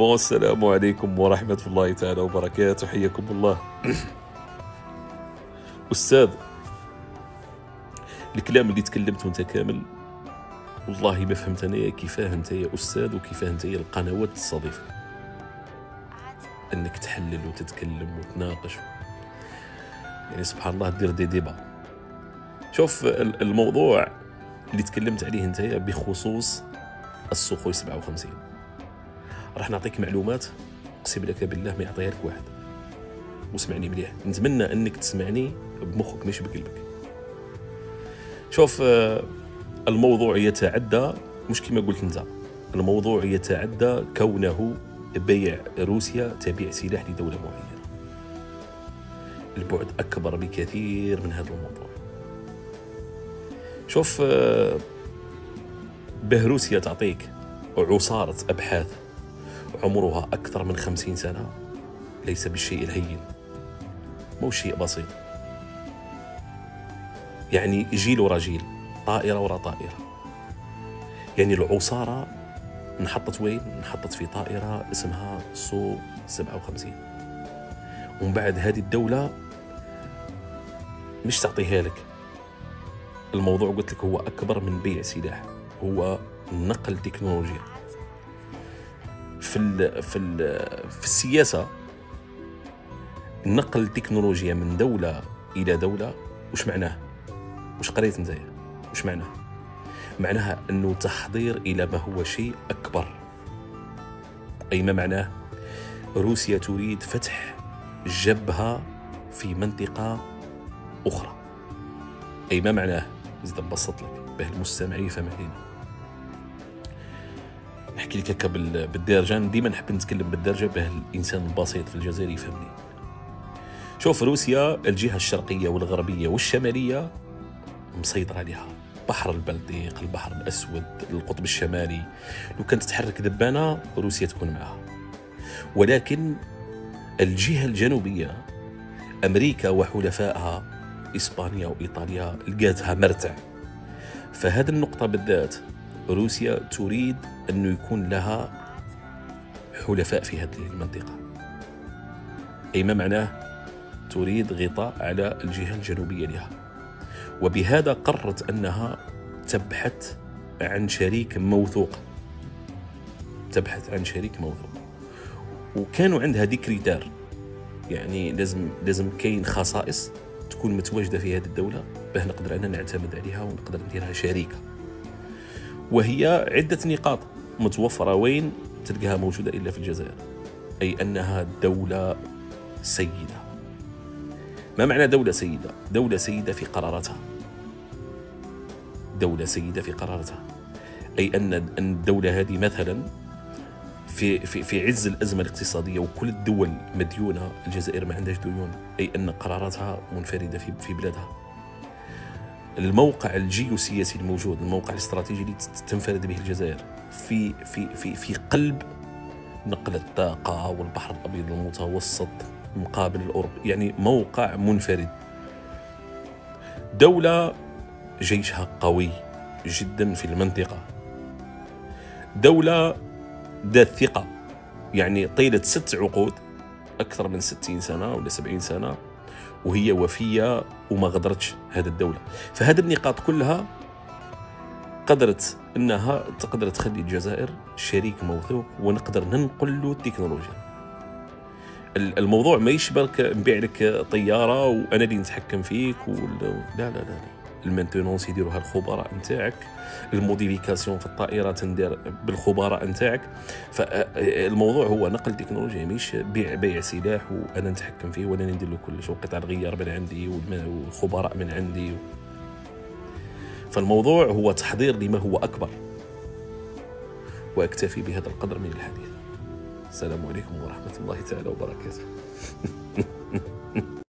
السلام عليكم ورحمة الله تعالى وبركاته، حياكم الله. أستاذ، الكلام اللي تكلمته أنت كامل والله ما فهمت أنا كيفاه أنت يا أستاذ وكيفاه أنت يا القنوات تستضيفك أنك تحلل وتتكلم وتناقش، يعني سبحان الله دير دي ديبا. شوف الموضوع اللي تكلمت عليه أنت بخصوص السخوي 57، راح نعطيك معلومات اقسم لك بالله ما يعطيها لك واحد. واسمعني مليح، نتمنى انك تسمعني بمخك مش بقلبك. شوف، الموضوع يتعدى، مش كما قلت انت، الموضوع يتعدى كونه بيع روسيا تبيع سلاح لدولة معينة. البعد أكبر بكثير من هذا الموضوع. شوف، به روسيا تعطيك عصارة أبحاث عمرها أكثر من 50 سنة، ليس بالشيء الهين، مو شيء بسيط. يعني جيل ورا جيل، طائرة ورا طائرة. يعني العصارة انحطت وين؟ انحطت في طائرة اسمها سو 57. ومن بعد هذه الدولة مش تعطيها لك. الموضوع قلت لك هو أكبر من بيع سلاح، هو نقل تكنولوجيا. في السياسة نقل تكنولوجيا من دولة إلى دولة، وش معناه؟ وش قريت انت؟ وش معناه؟ معناها أنه تحضير إلى ما هو شيء أكبر. أي ما معناه؟ روسيا تريد فتح جبهة في منطقة أخرى. أي ما معناه؟ زيد نبسط لك به المستمع يفهم علينا. نحكي لك هكا بالدارجة، ديما نحب نتكلم بالدارجة به الإنسان البسيط في الجزائر يفهمني. شوف، روسيا الجهة الشرقية والغربية والشمالية مسيطر عليها، بحر البلطيق، البحر الأسود، القطب الشمالي. لو كانت تتحرك ذبانة روسيا تكون معها. ولكن الجهة الجنوبية أمريكا وحلفائها إسبانيا وإيطاليا لقاتها مرتع. فهذه النقطة بالذات روسيا تريد أنه يكون لها حلفاء في هذه المنطقة. أي ما معناه؟ تريد غطاء على الجهة الجنوبية لها. وبهذا قررت أنها تبحث عن شريك موثوق. تبحث عن شريك موثوق. وكانوا عندها دي كريتار، يعني لازم كاين خصائص تكون متواجدة في هذه الدولة باه نقدر أنا نعتمد عليها ونقدر نديرها شريكة. وهي عدة نقاط متوفرة، وين تلقاها موجودة إلا في الجزائر. أي أنها دولة سيدة. ما معنى دولة سيدة؟ دولة سيدة في قراراتها. دولة سيدة في قراراتها. أي أن الدولة هذه مثلا في عز الأزمة الاقتصادية وكل الدول مديونة، الجزائر ما عندهاش ديون. أي أن قراراتها منفردة في بلادها. الموقع الجيوسياسي الموجود، الموقع الاستراتيجي اللي تنفرد به الجزائر في قلب نقل الطاقة والبحر الأبيض المتوسط مقابل الأوروب، يعني موقع منفرد. دولة جيشها قوي جدا في المنطقة. دولة ذات ثقة، يعني طيلة 6 عقود، أكثر من 60 سنة ولا 70 سنة، وهي وفية وما غدرتش هذه الدولة. فهذه النقاط كلها قدرت أنها تقدر تخلي الجزائر شريك موثوق ونقدر ننقل له التكنولوجيا. الموضوع ما يشبرك نبيع لك طيارة وأنا اللي نتحكم فيك لا لا لا. المانتونونس يديروها الخبراء نتاعك، الموديفيكاسيون في الطائرة تندير بالخبراء نتاعك. فالموضوع هو نقل تكنولوجيا، مش بيع سلاح وأنا نتحكم فيه وأنا ندير له كل شيء، قطع الغيار من عندي والخبراء من عندي. فالموضوع هو تحضير لما هو أكبر. وأكتفي بهذا القدر من الحديث. السلام عليكم ورحمة الله تعالى وبركاته.